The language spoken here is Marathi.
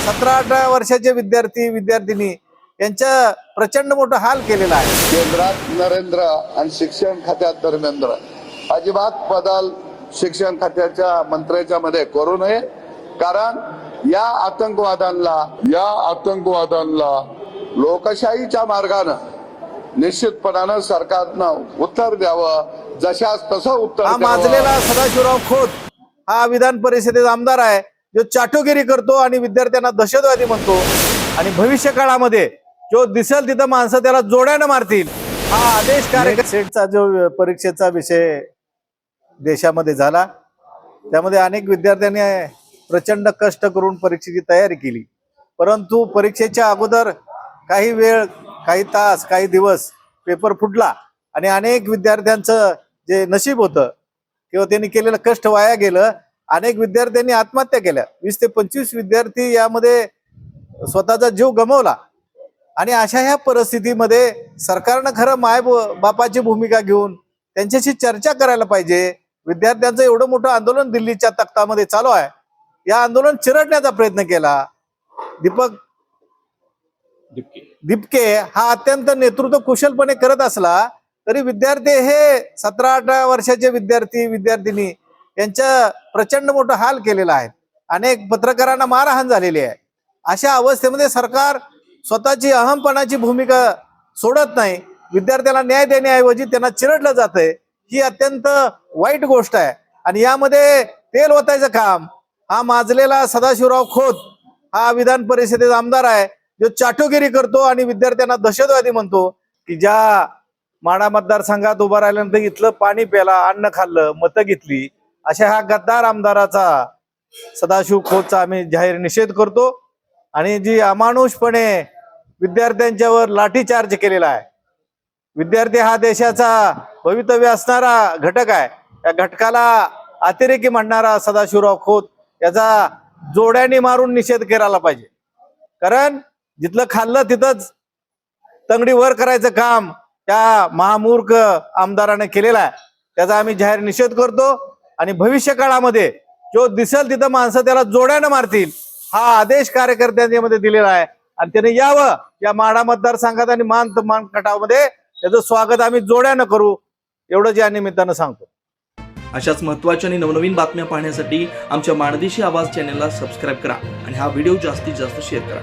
सतरा 18 वर्षाचे विद्यार्थी विद्यार्थिनी यांच्या प्रचंड मोठा हाल केलेला आहे। केंद्रात नरेंद्र आणि शिक्षण खात्यात धर्मेंद्र अजिबात बदल शिक्षण खात्याच्या मंत्र्याच्या मध्ये करू नये, कारण या आतंकवादांना लोकशाहीच्या मार्गाने निश्चितपणानं सरकारनं उत्तर द्यावं, जशास तसं उत्तर हा माजलेला सदाशिवराव खोत हा विधान परिषदेचा आमदार आहे, जो चाटुगिरी करतो आणि विद्यार्थ्यांना दहशतवादी म्हणतो आणि भविष्य काळामध्ये जो दिसेल तिथं माणसं त्याला जोड्यानं मारतील हा आदेश सेटचा जो परीक्षेचा विषय देशामध्ये झाला, त्यामध्ये अनेक विद्यार्थ्यांनी प्रचंड कष्ट करून परीक्षेची तयारी केली, परंतु परीक्षेच्या अगोदर काही वेळ, काही तास, काही दिवस पेपर फुटला आणि अनेक विद्यार्थ्यांचं जे नशीब होतं किंवा त्यांनी केलेलं कष्ट वाया गेलं। अनेक विद्यार्थ्यांनी आत्महत्या केल्या, 20 ते 25 विद्यार्थी यामध्ये स्वतःचा जीव गमावला। आणि अशा ह्या परिस्थितीमध्ये सरकारनं खरं माय बापाची भूमिका घेऊन त्यांच्याशी चर्चा करायला पाहिजे। विद्यार्थ्यांचं एवढं मोठं आंदोलन दिल्लीच्या तख्तामध्ये चालू आहे, या आंदोलन चिरडण्याचा प्रयत्न केला। दीपक दिपके हा अत्यंत नेतृत्व कुशलपणे करत असला तरी विद्यार्थी हे 17-18 वर्षाचे विद्यार्थी विद्यार्थिनी यांच्या प्रचंड मोठा हाल केलेला आहे। अनेक पत्रकारांना मारहाण झालेली आहे। अशा अवस्थेमध्ये सरकार स्वतःची अहमपणाची भूमिका सोडत नाही, विद्यार्थ्याला न्याय देण्याऐवजी त्यांना चिरडलं जातंय, ही अत्यंत वाईट गोष्ट आहे। आणि यामध्ये तेल ओतायचं काम हा माजलेला सदाशिवराव खोत हा विधान परिषदेचा आमदार आहे, जो चाटुगिरी करतो आणि विद्यार्थ्यांना दहशतवादी म्हणतो। की ज्या माढा मतदारसंघात उभा राहिल्यानंतर इथलं पाणी प्याला, अन्न खाल्लं, मतं घेतली, अशा ह्या गद्दार आमदाराचा सदाशिव खोतचा आम्ही जाहीर निषेध करतो। आणि जी अमानुषपणे विद्यार्थ्यांच्यावर लाठीचार्ज केलेला आहे, विद्यार्थी हा देशाचा भवितव्य असणारा घटक आहे, या घटकाला अतिरेकी म्हणणारा सदाशिवराव खोत याचा जोड्याने मारून निषेध करायला पाहिजे। कारण जिथलं खाल्लं तिथंच तंगडी वर करायचं काम त्या महामूर्ख आमदाराने केलेला आहे, त्याचा आम्ही जाहीर निषेध करतो। आणि भविष्य काळामध्ये जो दिसेल तिथं माणसं त्याला जोड्यानं मारतील हा आदेश कार्यकर्त्यांमध्ये दिलेला आहे। आणि त्याने यावं, या माढा मतदारसंघात आणि मान कटावमध्ये त्याचं स्वागत आम्ही जोड्यानं करू, एवढंच या निमित्तानं सांगतो। अशाच महत्त्वाच्या आणि नवनवीन बातम्या पाहण्यासाठी आमच्या माणदेशी आवाज चॅनलला सबस्क्राईब करा आणि हा व्हिडिओ जास्तीत जास्त शेअर करा।